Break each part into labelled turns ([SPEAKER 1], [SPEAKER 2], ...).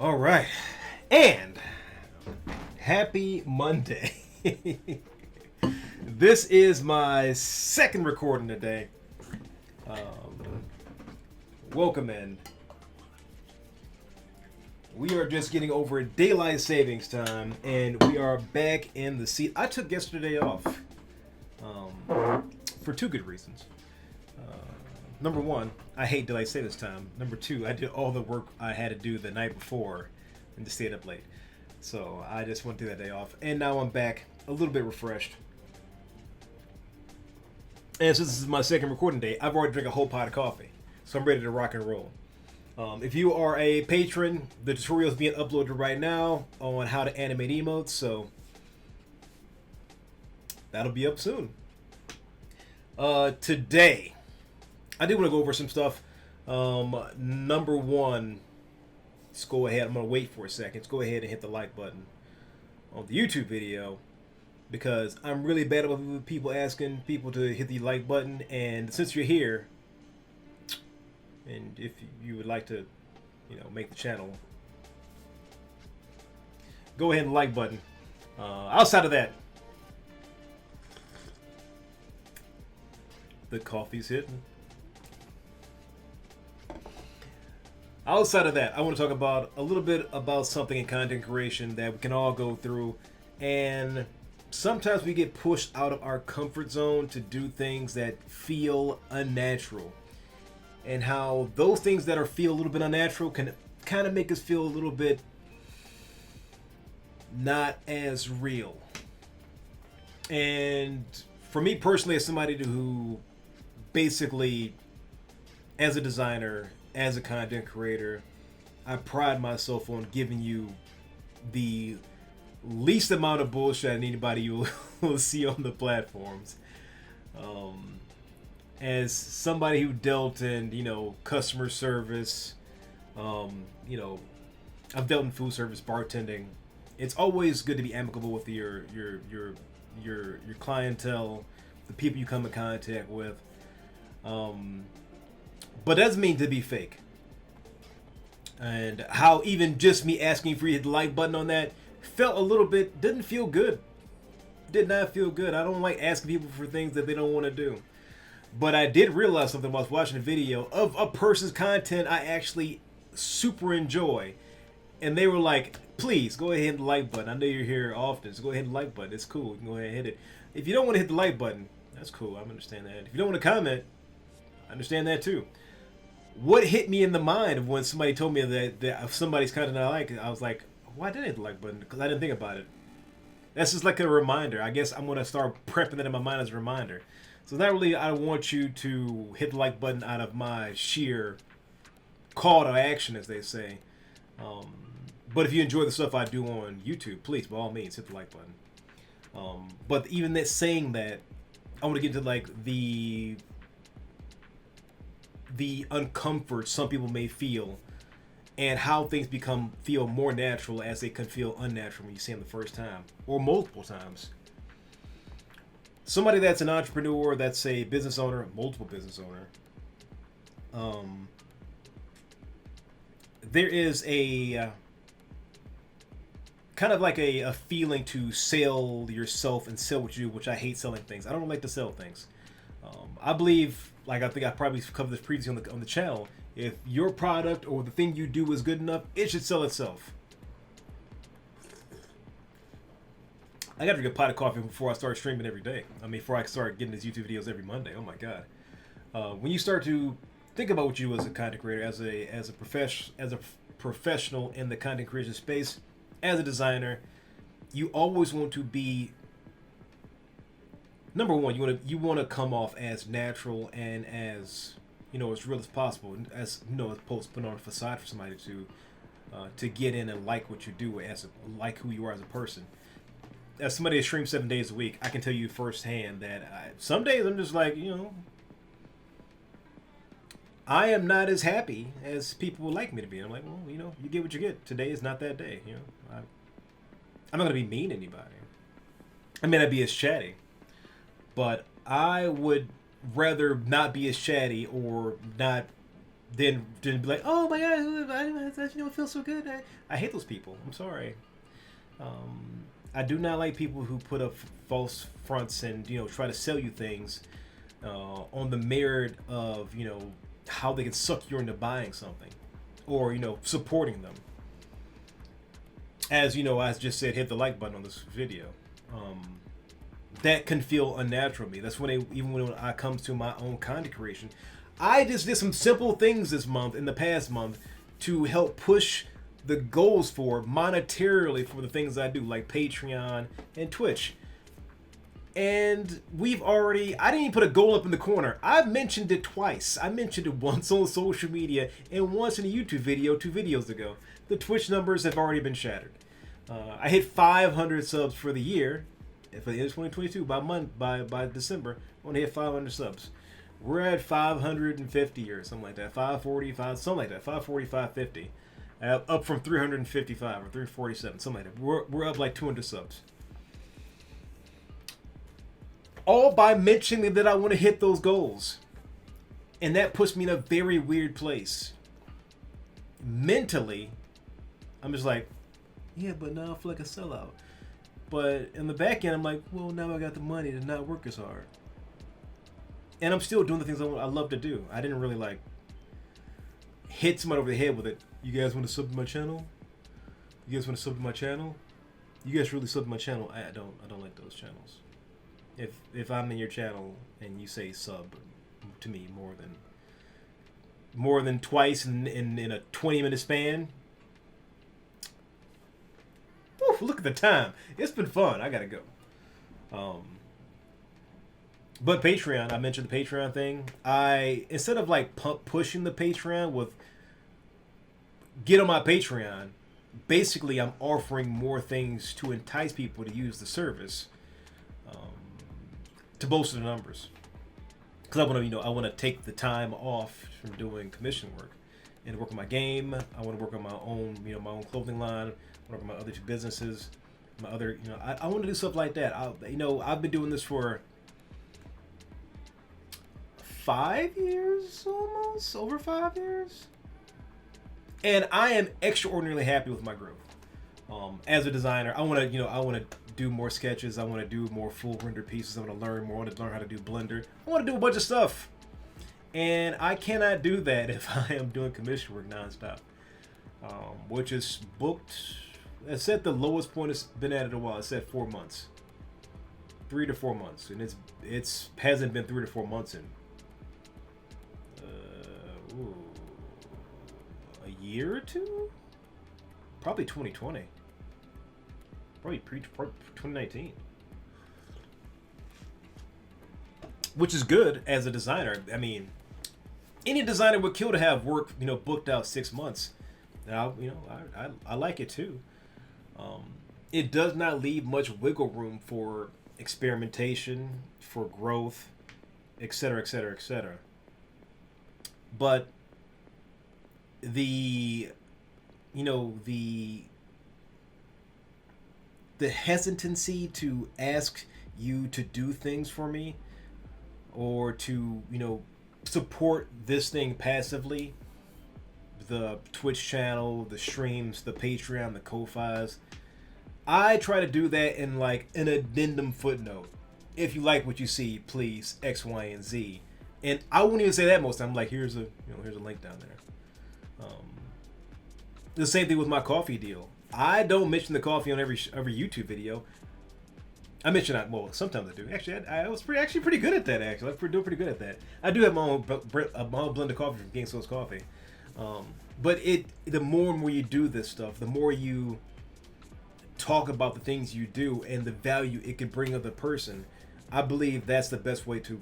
[SPEAKER 1] All right. And happy Monday. This is my second recording today. Welcome in. We are just getting over daylight savings time, and we are back in the seat. I took yesterday off for two good reasons. Number one, I hate daylight savings time. Number two, I did all the work I had to do the night before and just stayed up late. So I just went through that day off, and now I'm back a little bit refreshed. And since this is my second recording day, I've already drank a whole pot of coffee, so I'm ready to rock and roll. If you are a patron, the tutorial is being uploaded right now on how to animate emotes, so that'll be up soon. Today, I do want to go over some stuff. Number one, let's go ahead. I'm going to wait for a second. Let's go ahead and hit the like button on the YouTube video, because I'm really bad about people asking people to hit the like button. And since you're here, and if you would like to, make the channel, go ahead and like button. Outside of that, the coffee's hitting. Outside of that, I want to talk about a little bit about something in content creation that we can all go through, and sometimes we get pushed out of our comfort zone to do things that feel unnatural, and how those things that feel a little bit unnatural can kind of make us feel a little bit not as real. And for me personally, as somebody who basically, as a designer, as a content creator, I pride myself on giving you the least amount of bullshit anybody you will see on the platforms. As somebody who dealt in, customer service, I've dealt in food service, bartending. It's always good to be amicable with your clientele, the people you come in contact with. But that doesn't mean to be fake. And how even just me asking for you to hit the like button on that felt a little bit, didn't feel good. Did not feel good. I don't like asking people for things that they don't want to do. But I did realize something while I was watching a video of a person's content I actually super enjoy. And they were like, please go ahead and hit the like button. I know you're here often, so go ahead and like button. It's cool. You can go ahead and hit it. If you don't want to hit the like button, that's cool. I understand that. If you don't want to comment, I understand that too. What hit me in the mind of when somebody told me that if somebody's content I like, I was like, why didn't I hit the like button? Because I didn't think about it. That's just like a reminder. I guess I'm going to start prepping that in my mind as a reminder. So not really I want you to hit the like button out of my sheer call to action, as they say. But if you enjoy the stuff I do on YouTube, please, by all means, hit the like button. But even that saying that, I want to get to like the uncomfort some people may feel, and how things feel more natural as they can feel unnatural when you see them the first time or multiple times. Somebody that's an entrepreneur, that's a business owner, multiple business owner, there is a kind of like a feeling to sell yourself and sell what you do, which I hate selling things. I don't like to sell things. I believe, like I think I probably covered this previously on the channel, if your product or the thing you do is good enough, it should sell itself. I got to drink a pot of coffee before I start streaming every day. Before I start getting these YouTube videos every Monday. Oh my God. When you start to think about what you do as a content creator, as a professional in the content creation space, as a designer, you always want to be, number one, you want to come off as natural and as as real as possible, as as opposed to putting on a facade for somebody to get in and like what you do, like who you are as a person. As somebody that streams 7 days a week, I can tell you firsthand that some days I'm just like, I am not as happy as people would like me to be. I'm like, well, you get what you get. Today is not that day. I'm not going to be mean to anybody. I may not be as chatty, but I would rather not be as chatty or not then be like, oh my god, it feels so good. I hate those people. I'm sorry. I do not like people who put up false fronts and try to sell you things on the merit of how they can suck you into buying something or supporting them. As I just said, hit the like button on this video. That can feel unnatural to me. That's even when I comes to my own content creation, I just did some simple things this month, in the past month, to help push the goals monetarily for the things I do, like Patreon and Twitch. And I didn't even put a goal up in the corner. I've mentioned it twice. I mentioned it once on social media and once in a YouTube video 2 videos ago. The Twitch numbers have already been shattered. I hit 500 subs for the year. For the end of 2022, by December, I want to hit 500 subs. We're at 550 or something like that. 545, something like that. 540, 550. Up from 355 or 347, something like that. We're up like 200 subs. All by mentioning that I want to hit those goals. And that puts me in a very weird place. Mentally, I'm just like, yeah, but now I feel like a sellout. But in the back end, I'm like, well, now I got the money to not work as hard. And I'm still doing the things I love to do. I didn't really hit somebody over the head with it. You guys want to sub to my channel? You guys want to sub to my channel? You guys really sub to my channel? I don't like those channels. If I'm in your channel and you say sub to me more than twice in a 20-minute span. Whew, look at the time. It's been fun. I gotta go. But Patreon, I mentioned the Patreon thing. Instead of pushing the Patreon with get on my Patreon, basically I'm offering more things to entice people to use the service, to bolster the numbers. Because I want to take the time off from doing commission work and work on my game. I want to work on my own, my own clothing line. I want to work on my other 2 businesses, my other, I want to do stuff like that. I've been doing this for 5 years, almost over 5 years, and I am extraordinarily happy with my growth. As a designer, I want to do more sketches. I want to do more full render pieces. I want to learn more. I want to learn how to do Blender. I want to do a bunch of stuff, and I cannot do that if I am doing commission work nonstop, which is booked. It's at the lowest point it's been at in a while. It's at 4 months, 3 to 4 months, and it's hasn't been 3 to 4 months in a year or 2, probably 2020, probably 2019, which is good as a designer. I mean, any designer would kill to have work booked out 6 months. Now I like it too. It does not leave much wiggle room for experimentation, for growth, etc., etc., etc. But the hesitancy to ask you to do things for me, or to support this thing passively, the Twitch channel, the streams, the Patreon, the Ko-Fis, I try to do that in an addendum footnote. If you like what you see, please X, Y, and Z. And I wouldn't even say that most of the time. Here's a link down there. The same thing with my coffee deal. I don't mention the coffee on every YouTube video. I mention that, well, sometimes I do. Actually, I was pretty good at that. Actually, I'm doing pretty good at that. I do have my own blend of coffee from King Soul's Coffee. But the more and more you do this stuff, the more you talk about the things you do and the value it can bring of the person. I believe that's the best way to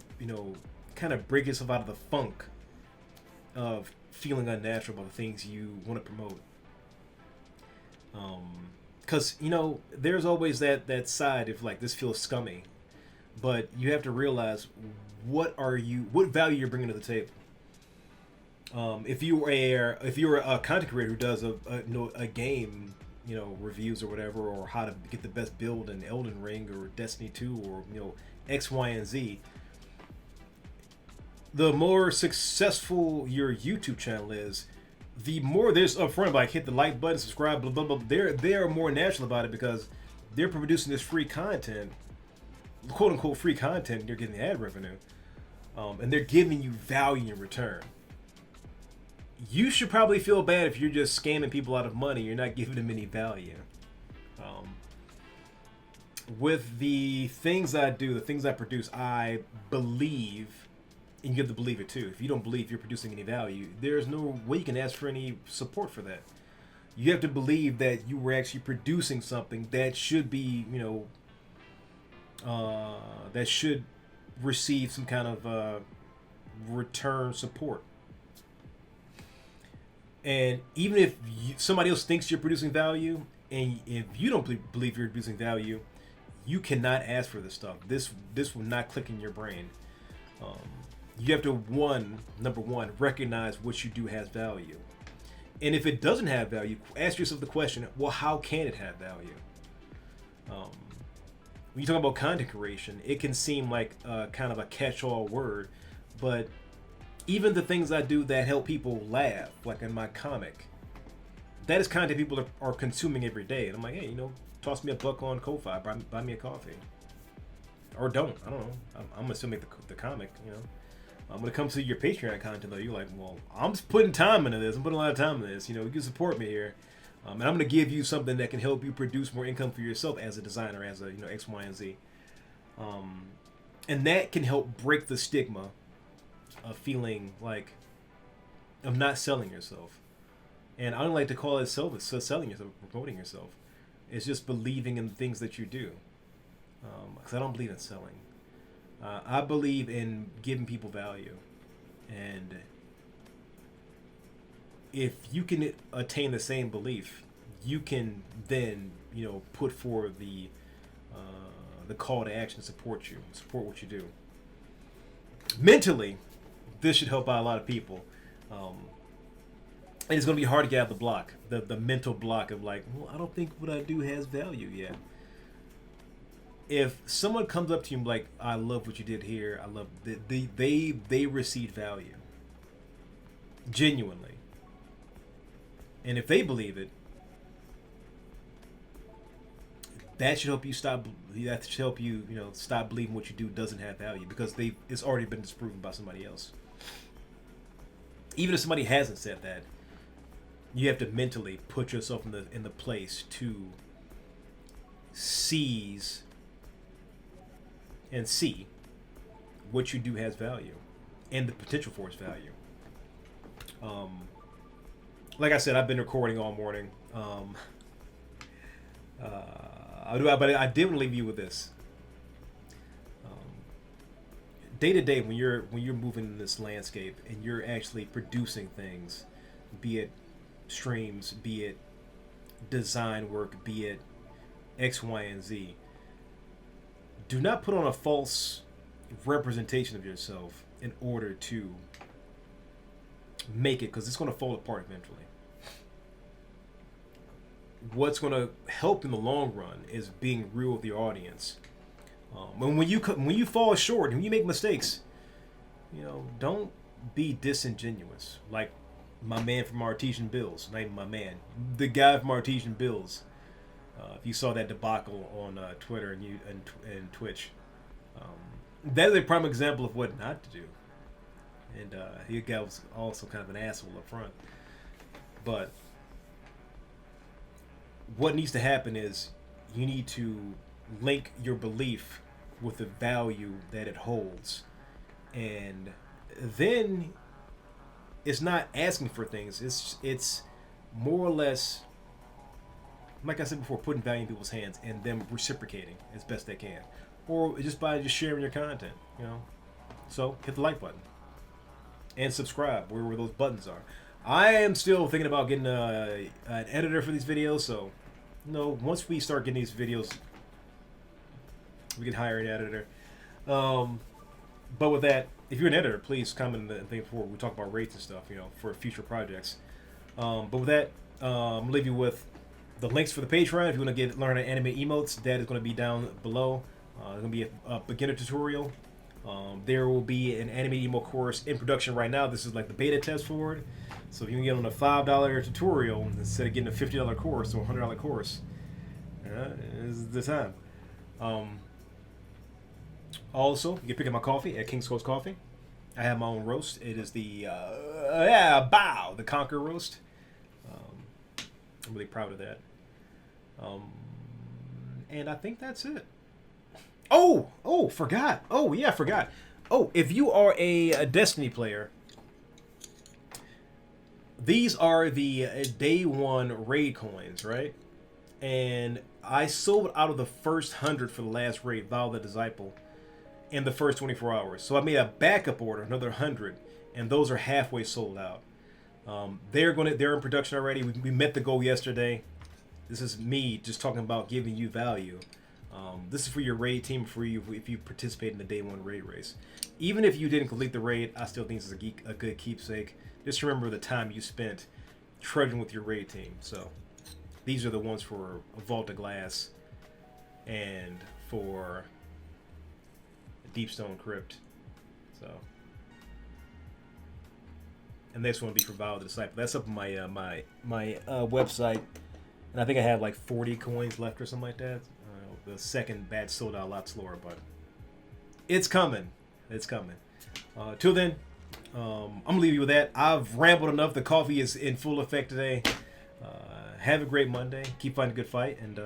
[SPEAKER 1] kind of break yourself out of the funk of feeling unnatural about the things you want to promote. Because there's always that side of this feels scummy, but you have to realize what value you're bringing to the table. If you're a content creator who does a game reviews or whatever, or how to get the best build in Elden Ring or Destiny 2 or X, Y, and Z, the more successful your YouTube channel is, the more there's upfront, like hit the like button, subscribe, blah blah blah. They're more natural about it because they're producing this free content, quote unquote free content. They're getting the ad revenue, and they're giving you value in return. You should probably feel bad if you're just scamming people out of money. You're not giving them any value. With the things I do, the things I produce, I believe, and you have to believe it too. If you don't believe you're producing any value, there's no way you can ask for any support for that. You have to believe that you were actually producing something that should be, that should receive some kind of return support. And even if somebody else thinks you're producing value, and if you don't believe you're producing value, you cannot ask for this stuff. This will not click in your brain. You have to number one, recognize what you do has value. And if it doesn't have value, ask yourself the question, well, how can it have value? When you talk about content creation, it can seem like kind of a catch-all word, but even the things I do that help people laugh, like in my comic, that is content people are consuming every day. And I'm like, hey, toss me a buck on Ko-Fi, buy me a coffee. Or don't. I don't know. I'm going to still make the comic, When it comes to your Patreon content, though, you're like, well, I'm just putting time into this. I'm putting a lot of time into this. You can support me here. And I'm going to give you something that can help you produce more income for yourself as a designer, as a, X, Y, and Z. And that can help break the stigma of feeling like, of not selling yourself. And I don't like to call it selling yourself, promoting yourself. It's just believing in the things that you do. Because I don't believe in selling. I believe in giving people value. And if you can attain the same belief, you can then, put forward the call to action to support what you do. Mentally, this should help out a lot of people. And it's going to be hard to get out of the block, the mental block of like, well, I don't think what I do has value yet. If someone comes up to you like, I love what you did here, I love they receive value genuinely, and if they believe it, that should help you stop. That should help you, stop believing what you do doesn't have value because it's already been disproven by somebody else. Even if somebody hasn't said that, you have to mentally put yourself in the place to seize and see what you do has value and the potential for its value. Like I said, I've been recording all morning. But I did want to leave you with this. Day to day, when you're moving in this landscape and you're actually producing things, be it streams, be it design work, be it X, Y, and Z, do not put on a false representation of yourself in order to make it, because it's going to fall apart eventually. What's going to help in the long run is being real with your audience. When you fall short and you make mistakes, don't be disingenuous. Like my man from Artesian Bills, not even my man, the guy from Artesian Bills. If you saw that debacle on Twitter and Twitch, that is a prime example of what not to do. And he was also kind of an asshole up front. But what needs to happen is you need to link your belief with the value that it holds, and then it's not asking for things. It's more or less, like I said before, putting value in people's hands and them reciprocating as best they can, or just by just sharing your content. So hit the like button and subscribe where those buttons are. I am still thinking about getting an editor for these videos, so once we start getting these videos, we can hire an editor. But with that, if you're an editor, please comment in the thing before we talk about rates and stuff, for future projects. But with that, I'm gonna leave you with the links for the Patreon. If you want to learn how to animate emotes, that is going to be down below. There's going to be a beginner tutorial There will be an anime emo course in production right now. This is like the beta test for it. So if you can get on a $5 tutorial instead of getting a $50 course or a $100 course, this is the time. Also, you can pick up my coffee at King's Coast Coffee. I have my own roast. It is the the Conquer roast. I'm really proud of that. And I think that's it. Forgot. Oh, yeah, forgot. Oh, if you are a Destiny player, these are the day one raid coins, right? And I sold out of the first 100 for the last raid, Val the Disciple, in the first 24 hours. So I made a backup order, another 100, and those are halfway sold out. They're in production already. We met the goal yesterday. This is me just talking about giving you value. This is for your raid team, for you if you participate in the day one raid race. Even if you didn't complete the raid, I still think this is a good keepsake. Just remember the time you spent trudging with your raid team. So these are the ones for Vault of Glass and for Deepstone Crypt. So, and this one will be for Val the Disciple. That's up on my website, and I think I have like 40 coins left or something like that. The second batch sold out a lot slower, but it's coming. It's coming. Till then, I'm gonna leave you with that. I've rambled enough. The coffee is in full effect today. Have a great Monday. Keep fighting a good fight, and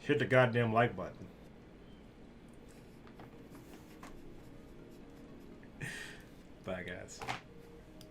[SPEAKER 1] hit the goddamn like button. Bye, guys.